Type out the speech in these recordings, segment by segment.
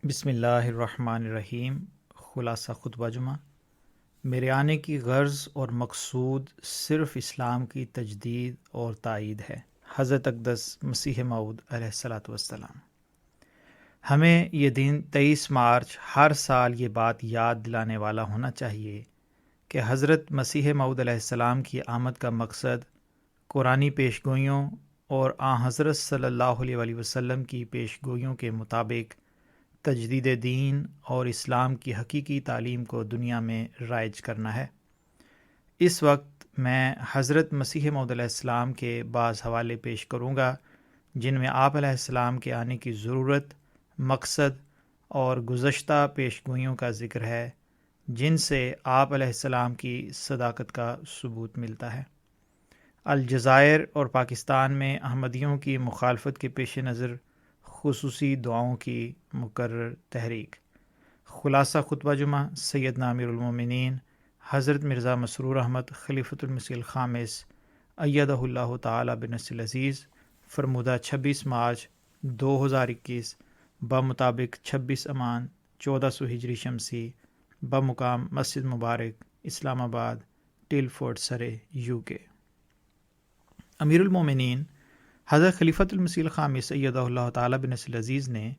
بسم اللہ الرحمن الرحیم۔ خلاصہ خطبہ جمعہ۔ میرے آنے کی غرض اور مقصود صرف اسلام کی تجدید اور تائید ہے۔ حضرت اقدس مسیح موعود علیہ الصلاۃ والسلام۔ ہمیں یہ دن 23 مارچ ہر سال یہ بات یاد دلانے والا ہونا چاہیے کہ حضرت مسیح موعود علیہ السلام کی آمد کا مقصد قرآنی پیشگوئیوں اور حضرت صلی اللہ علیہ وآلہ وسلم کی پیشگوئیوں کے مطابق تجدید دین اور اسلام کی حقیقی تعلیم کو دنیا میں رائج کرنا ہے۔ اس وقت میں حضرت مسیح موعود علیہ السلام کے بعض حوالے پیش کروں گا جن میں آپ علیہ السلام کے آنے کی ضرورت، مقصد اور گزشتہ پیشگوئیوں کا ذکر ہے جن سے آپ علیہ السلام کی صداقت کا ثبوت ملتا ہے۔ الجزائر اور پاکستان میں احمدیوں کی مخالفت کے پیش نظر خصوصی دعاؤں کی مقرر تحریک۔ خلاصہ خطبہ جمعہ سیدنا امیر المومنین حضرت مرزا مسرور احمد خلیفۃ المسیح الخامس ایدہ اللہ تعالی بنصر العزیز، فرمودہ 26 مارچ 2021 بمطابق 26 امان 1400 ہجری شمسی، بمقام مسجد مبارک، اسلام آباد، ٹیلفورڈ سرے، UK۔ امیر المومنین حضرت خلیفۃ المسیح الخامس ایدہ اللہ تعالی بنصر العزیز نے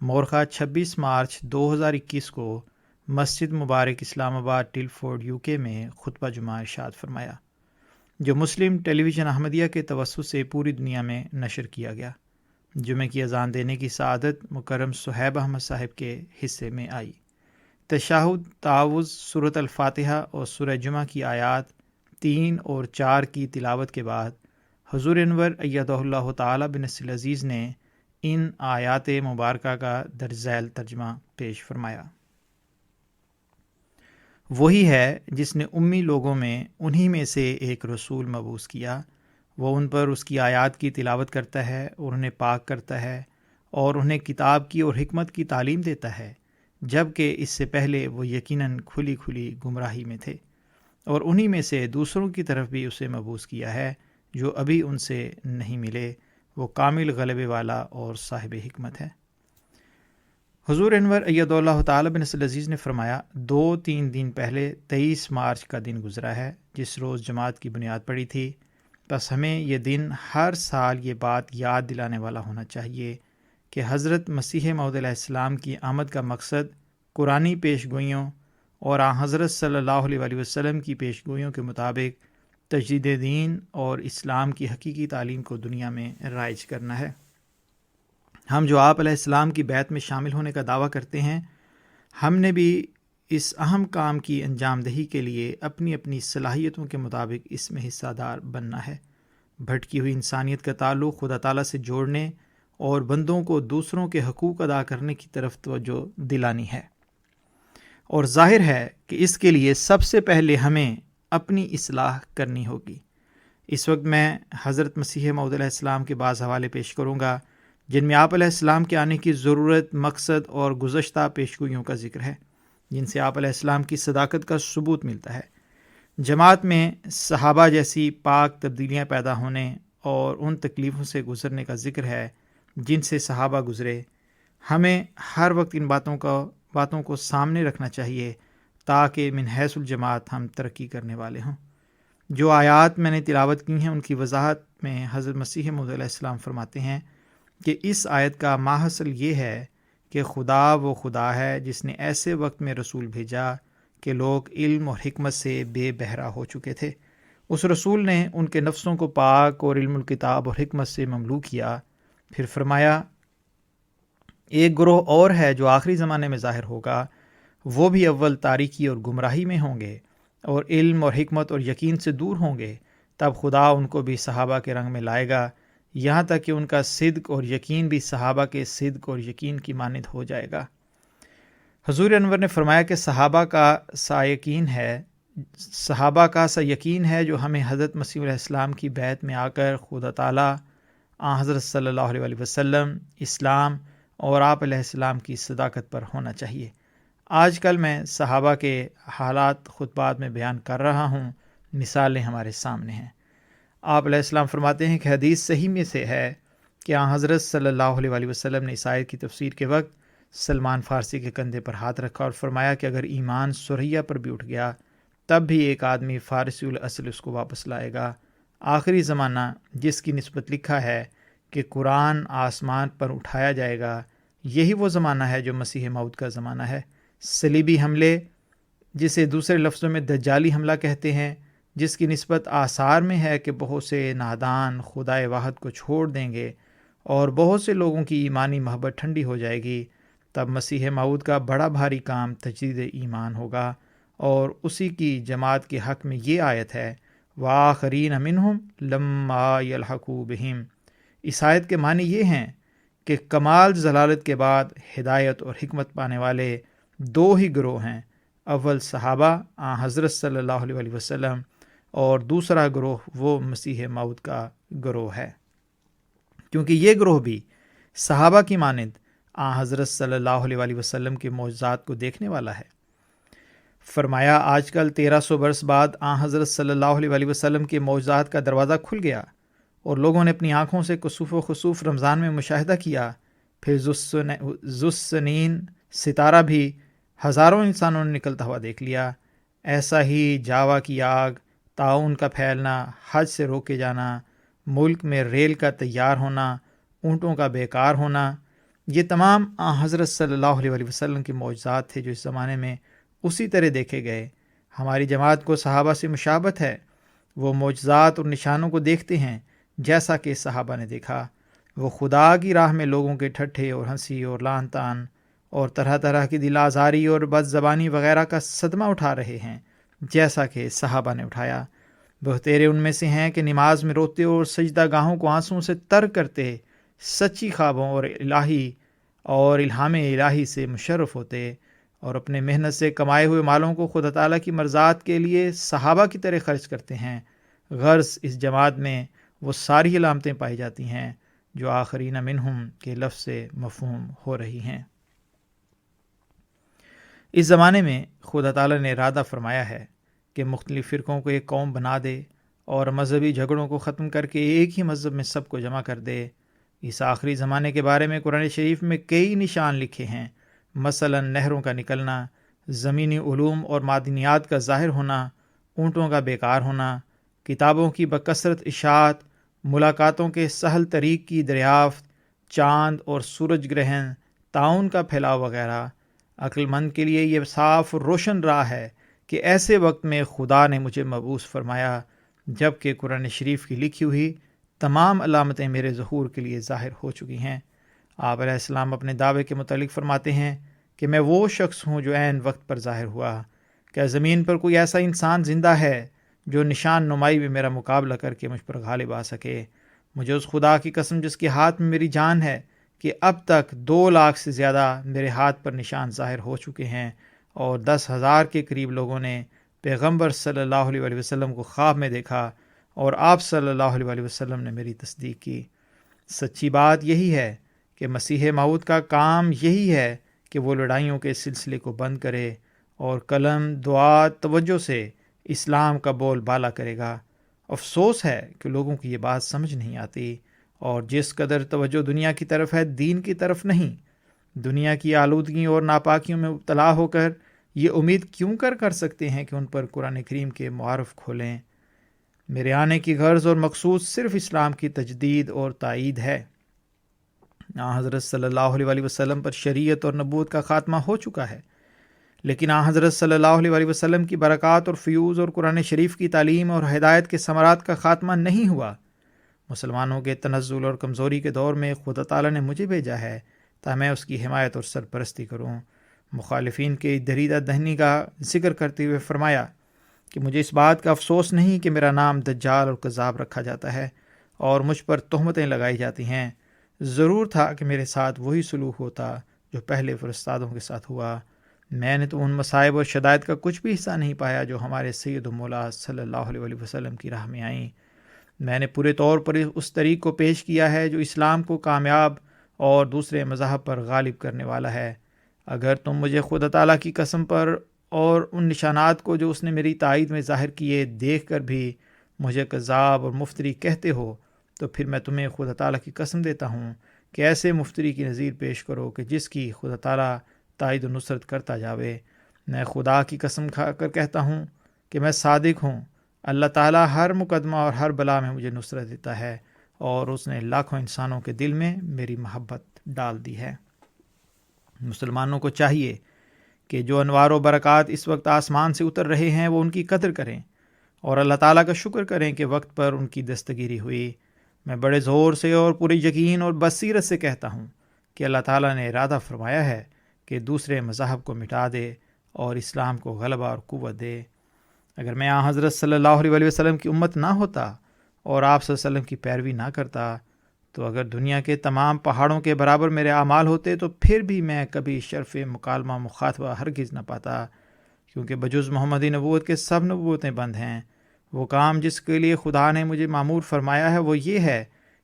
مورخہ 26 مارچ 2021 کو مسجد مبارک، اسلام آباد، ٹیلفورڈ، UK میں خطبہ جمعہ ارشاد فرمایا، جو مسلم ٹیلی ویژن احمدیہ کے توسط سے پوری دنیا میں نشر کیا گیا۔ جمعہ کی اذان دینے کی سعادت مکرم صہیب احمد صاحب کے حصے میں آئی۔ تشہد، تعوذ، سورۃ الفاتحہ اور سورہ جمعہ کی آیات 3 اور 4 کی تلاوت کے بعد حضور انور ایدہ اللہ تعالی بنصر العزیز نے ان آیات مبارکہ کا درج ذیل ترجمہ پیش فرمایا۔ وہی ہے جس نے امی لوگوں میں انہی میں سے ایک رسول مبعوث کیا، وہ ان پر اس کی آیات کی تلاوت کرتا ہے اور انہیں پاک کرتا ہے اور انہیں کتاب کی اور حکمت کی تعلیم دیتا ہے، جبکہ اس سے پہلے وہ یقیناً کھلی کھلی گمراہی میں تھے، اور انہی میں سے دوسروں کی طرف بھی اسے مبعوث کیا ہے جو ابھی ان سے نہیں ملے، وہ کامل غلبے والا اور صاحب حکمت ہے۔ حضور انور ایدہ اللہ تعالی بنصر العزیز نے فرمایا، 2-3 دن پہلے 23 مارچ کا دن گزرا ہے جس روز جماعت کی بنیاد پڑی تھی، بس ہمیں یہ دن ہر سال یہ بات یاد دلانے والا ہونا چاہیے کہ حضرت مسیح موعود علیہ السلام کی آمد کا مقصد قرآنی پیشگوئیوں اور حضرت صلی اللہ علیہ وآلہ وسلم کی پیشگوئیوں کے مطابق تجدید دین اور اسلام کی حقیقی تعلیم کو دنیا میں رائج کرنا ہے۔ ہم جو آپ علیہ السلام کی بیعت میں شامل ہونے کا دعویٰ کرتے ہیں، ہم نے بھی اس اہم کام کی انجام دہی کے لیے اپنی اپنی صلاحیتوں کے مطابق اس میں حصہ دار بننا ہے۔ بھٹکی ہوئی انسانیت کا تعلق خدا تعالیٰ سے جوڑنے اور بندوں کو دوسروں کے حقوق ادا کرنے کی طرف توجہ دلانی ہے، اور ظاہر ہے کہ اس کے لیے سب سے پہلے ہمیں اپنی اصلاح کرنی ہوگی۔ اس وقت میں حضرت مسیح موعود علیہ السلام کے بعض حوالے پیش کروں گا جن میں آپ علیہ السلام کے آنے کی ضرورت، مقصد اور گزشتہ پیشگوئیوں کا ذکر ہے جن سے آپ علیہ السلام کی صداقت کا ثبوت ملتا ہے۔ جماعت میں صحابہ جیسی پاک تبدیلیاں پیدا ہونے اور ان تکلیفوں سے گزرنے کا ذکر ہے جن سے صحابہ گزرے۔ ہمیں ہر وقت ان باتوں کو سامنے رکھنا چاہیے تاکہ من حیث الجماعت ہم ترقی کرنے والے ہوں۔ جو آیات میں نے تلاوت کی ہیں ان کی وضاحت میں حضرت مسیح موعود علیہ السلام فرماتے ہیں کہ اس آیت کا ماحصل یہ ہے کہ خدا وہ خدا ہے جس نے ایسے وقت میں رسول بھیجا کہ لوگ علم اور حکمت سے بے بہرا ہو چکے تھے۔ اس رسول نے ان کے نفسوں کو پاک اور علم الکتاب اور حکمت سے مملو کیا۔ پھر فرمایا، ایک گروہ اور ہے جو آخری زمانے میں ظاہر ہوگا، وہ بھی اول تاریکی اور گمراہی میں ہوں گے اور علم اور حکمت اور یقین سے دور ہوں گے، تب خدا ان کو بھی صحابہ کے رنگ میں لائے گا، یہاں تک کہ ان کا صدق اور یقین بھی صحابہ کے صدق اور یقین کی مانند ہو جائے گا۔ حضور انور نے فرمایا کہ صحابہ کا سا یقین ہے جو ہمیں حضرت مسیح علیہ السلام کی بیعت میں آ کر خدا تعالیٰ، حضرت صلی اللہ علیہ وآلہ وسلم، اسلام اور آپ علیہ السلام کی صداقت پر ہونا چاہیے۔ آج کل میں صحابہ کے حالات خطبات میں بیان کر رہا ہوں، مثالیں ہمارے سامنے ہیں۔ آپ علیہ السلام فرماتے ہیں کہ حدیث صحیح میں سے ہے کہ حضرت صلی اللہ علیہ وآلہ وسلم نے اس آیت کی تفسیر کے وقت سلمان فارسی کے کندھے پر ہاتھ رکھا اور فرمایا کہ اگر ایمان سریا پر بھی اٹھ گیا تب بھی ایک آدمی فارسی الاصل اس کو واپس لائے گا۔ آخری زمانہ جس کی نسبت لکھا ہے کہ قرآن آسمان پر اٹھایا جائے گا، یہی وہ زمانہ ہے جو مسیح موعود کا زمانہ ہے۔ صلیبی حملے، جسے دوسرے لفظوں میں دجالی حملہ کہتے ہیں، جس کی نسبت آثار میں ہے کہ بہت سے نادان خدائے واحد کو چھوڑ دیں گے اور بہت سے لوگوں کی ایمانی محبت ٹھنڈی ہو جائے گی، تب مسیح موعود کا بڑا بھاری کام تجدید ایمان ہوگا۔ اور اسی کی جماعت کے حق میں یہ آیت ہے، وآخرین منہم لما یلحقوا بہم۔ اس آیت کے معنی یہ ہیں کہ کمال ضلالت کے بعد ہدایت اور حکمت پانے والے دو ہی گروہ ہیں، اول صحابہ حضرت صلی اللہ علیہ وسلم، اور دوسرا گروہ وہ مسیح موعود کا گروہ ہے، کیونکہ یہ گروہ بھی صحابہ کی مانند حضرت صلی اللہ علیہ وسلم کے معجزات کو دیکھنے والا ہے۔ فرمایا آج کل 1300 برس بعد حضرت صلی اللہ علیہ وسلم کے معجزات کا دروازہ کھل گیا اور لوگوں نے اپنی آنکھوں سے کسوف و خسوف رمضان میں مشاہدہ کیا۔ پھر ذوالسنین ستارہ بھی ہزاروں انسانوں نے نکلتا ہوا دیکھ لیا۔ ایسا ہی جاوا کی آگ، طاعون کا پھیلنا، حج سے روکے جانا، ملک میں ریل کا تیار ہونا، اونٹوں کا بیکار ہونا، یہ تمام حضرت صلی اللہ علیہ وسلم کے معجزات تھے جو اس زمانے میں اسی طرح دیکھے گئے۔ ہماری جماعت کو صحابہ سے مشابہت ہے، وہ معجزات اور نشانوں کو دیکھتے ہیں جیسا کہ صحابہ نے دیکھا۔ وہ خدا کی راہ میں لوگوں کے ٹھٹھے اور ہنسی اور لعن طعن اور طرح طرح کی دل آزاری اور بد زبانی وغیرہ کا صدمہ اٹھا رہے ہیں جیسا کہ صحابہ نے اٹھایا۔ بہتیرے ان میں سے ہیں کہ نماز میں روتے اور سجدہ گاہوں کو آنسوؤں سے تر کرتے، سچی خوابوں اور الہام الہی سے مشرف ہوتے، اور اپنے محنت سے کمائے ہوئے مالوں کو خدا تعالیٰ کی مرضات کے لیے صحابہ کی طرح خرچ کرتے ہیں۔ غرض اس جماعت میں وہ ساری علامتیں پائی جاتی ہیں جو آخرین منہم کے لفظ سے مفہوم ہو رہی ہیں۔ اس زمانے میں خدا تعالیٰ نے ارادہ فرمایا ہے کہ مختلف فرقوں کو ایک قوم بنا دے اور مذہبی جھگڑوں کو ختم کر کے ایک ہی مذہب میں سب کو جمع کر دے۔ اس آخری زمانے کے بارے میں قرآن شریف میں کئی نشان لکھے ہیں، مثلا نہروں کا نکلنا، زمینی علوم اور معدنیات کا ظاہر ہونا، اونٹوں کا بیکار ہونا، کتابوں کی بکثرت اشاعت، ملاقاتوں کے سہل طریق کی دریافت، چاند اور سورج گرہن، طاعون کا پھیلاؤ وغیرہ۔ عقل مند کے لیے یہ صاف اور روشن راہ ہے کہ ایسے وقت میں خدا نے مجھے مبعوث فرمایا جب کہ قرآن شریف کی لکھی ہوئی تمام علامتیں میرے ظہور کے لیے ظاہر ہو چکی ہیں۔ آپ علیہ السلام اپنے دعوے کے متعلق فرماتے ہیں کہ میں وہ شخص ہوں جو عین وقت پر ظاہر ہوا۔ کیا زمین پر کوئی ایسا انسان زندہ ہے جو نشان نمائی میں میرا مقابلہ کر کے مجھ پر غالب آ سکے؟ مجھے اس خدا کی قسم جس کے ہاتھ میں میری جان ہے کہ اب تک 2 لاکھ سے زیادہ میرے ہاتھ پر نشان ظاہر ہو چکے ہیں، اور 10,000 کے قریب لوگوں نے پیغمبر صلی اللہ علیہ وسلم کو خواب میں دیکھا، اور آپ صلی اللہ علیہ وسلم نے میری تصدیق کی۔ سچی بات یہی ہے کہ مسیح موعود کا کام یہی ہے کہ وہ لڑائیوں کے سلسلے کو بند کرے اور قلم، دعا، توجہ سے اسلام کا بول بالا کرے گا۔ افسوس ہے کہ لوگوں کی یہ بات سمجھ نہیں آتی، اور جس قدر توجہ دنیا کی طرف ہے دین کی طرف نہیں۔ دنیا کی آلودگی اور ناپاکیوں میں مبتلا ہو کر یہ امید کیوں کر سکتے ہیں کہ ان پر قرآن کریم کے معارف کھولیں؟ میرے آنے کی غرض اور مقصود صرف اسلام کی تجدید اور تائید ہے۔ حضرت صلی اللہ علیہ وسلم پر شریعت اور نبوت کا خاتمہ ہو چکا ہے، لیکن حضرت صلی اللہ علیہ وسلم کی برکات اور فیوز اور قرآن شریف کی تعلیم اور ہدایت کے ثمرات کا خاتمہ نہیں ہوا۔ مسلمانوں کے تنزل اور کمزوری کے دور میں خدا تعالیٰ نے مجھے بھیجا ہے تاکہ میں اس کی حمایت اور سرپرستی کروں۔ مخالفین کے دریدہ دہنی کا ذکر کرتے ہوئے فرمایا کہ مجھے اس بات کا افسوس نہیں کہ میرا نام دجال اور کذاب رکھا جاتا ہے اور مجھ پر تہمتیں لگائی جاتی ہیں۔ ضرور تھا کہ میرے ساتھ وہی سلوک ہوتا جو پہلے فرستادوں کے ساتھ ہوا۔ میں نے تو ان مصائب اور شدائد کا کچھ بھی حصہ نہیں پایا جو ہمارے سید و مولا صلی اللہ علیہ وسلم کی راہ میں آئیں۔ میں نے پورے طور پر اس طریق کو پیش کیا ہے جو اسلام کو کامیاب اور دوسرے مذاہب پر غالب کرنے والا ہے۔ اگر تم مجھے خدا تعالیٰ کی قسم پر اور ان نشانات کو جو اس نے میری تائید میں ظاہر کیے دیکھ کر بھی مجھے کذاب اور مفتری کہتے ہو، تو پھر میں تمہیں خدا تعالیٰ کی قسم دیتا ہوں کہ ایسے مفتری کی نظیر پیش کرو کہ جس کی خدا تعالیٰ تائید و نصرت کرتا جاوے۔ میں خدا کی قسم کھا کر کہتا ہوں کہ میں صادق ہوں، اللہ تعالیٰ ہر مقدمہ اور ہر بلا میں مجھے نصرت دیتا ہے، اور اس نے لاکھوں انسانوں کے دل میں میری محبت ڈال دی ہے۔ مسلمانوں کو چاہیے کہ جو انوار و برکات اس وقت آسمان سے اتر رہے ہیں وہ ان کی قدر کریں اور اللہ تعالیٰ کا شکر کریں کہ وقت پر ان کی دستگیری ہوئی۔ میں بڑے زور سے اور پورے یقین اور بصیرت سے کہتا ہوں کہ اللہ تعالیٰ نے ارادہ فرمایا ہے کہ دوسرے مذاہب کو مٹا دے اور اسلام کو غلبہ اور قوت دے۔ اگر میں حضرت صلی اللہ علیہ وسلم کی امت نہ ہوتا اور آپ صلی اللہ علیہ وسلم کی پیروی نہ کرتا، تو اگر دنیا کے تمام پہاڑوں کے برابر میرے اعمال ہوتے تو پھر بھی میں کبھی شرف مکالمہ مخاطبہ ہرگز نہ پاتا، کیونکہ بجز محمدی نبوت کے سب نبوتیں بند ہیں۔ وہ کام جس کے لیے خدا نے مجھے مامور فرمایا ہے وہ یہ ہے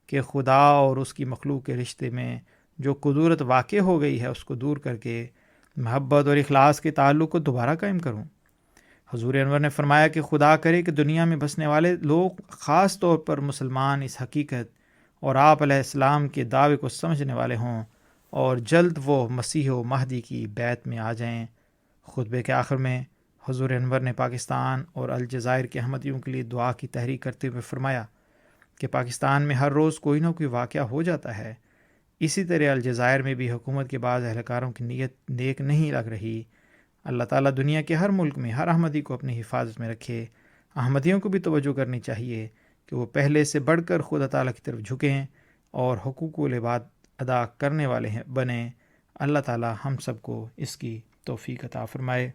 کہ خدا اور اس کی مخلوق کے رشتے میں جو قدورت واقع ہو گئی ہے اس کو دور کر کے محبت اور اخلاص کے تعلق کو دوبارہ قائم کروں۔ حضور انور نے فرمایا کہ خدا کرے کہ دنیا میں بسنے والے لوگ، خاص طور پر مسلمان، اس حقیقت اور آپ علیہ السلام کے دعوے کو سمجھنے والے ہوں اور جلد وہ مسیح و مہدی کی بیعت میں آ جائیں۔ خطبے کے آخر میں حضور انور نے پاکستان اور الجزائر کے احمدیوں کے لیے دعا کی تحریک کرتے ہوئے فرمایا کہ پاکستان میں ہر روز کوئی نہ کوئی واقعہ ہو جاتا ہے، اسی طرح الجزائر میں بھی حکومت کے بعض اہلکاروں کی نیت نیک نہیں لگ رہی۔ اللہ تعالیٰ دنیا کے ہر ملک میں ہر احمدی کو اپنی حفاظت میں رکھے۔ احمدیوں کو بھی توجہ کرنی چاہیے کہ وہ پہلے سے بڑھ کر خدا تعالیٰ کی طرف جھکیں اور حقوق العباد ادا کرنے والے بنیں۔ اللہ تعالیٰ ہم سب کو اس کی توفیق عطا فرمائے۔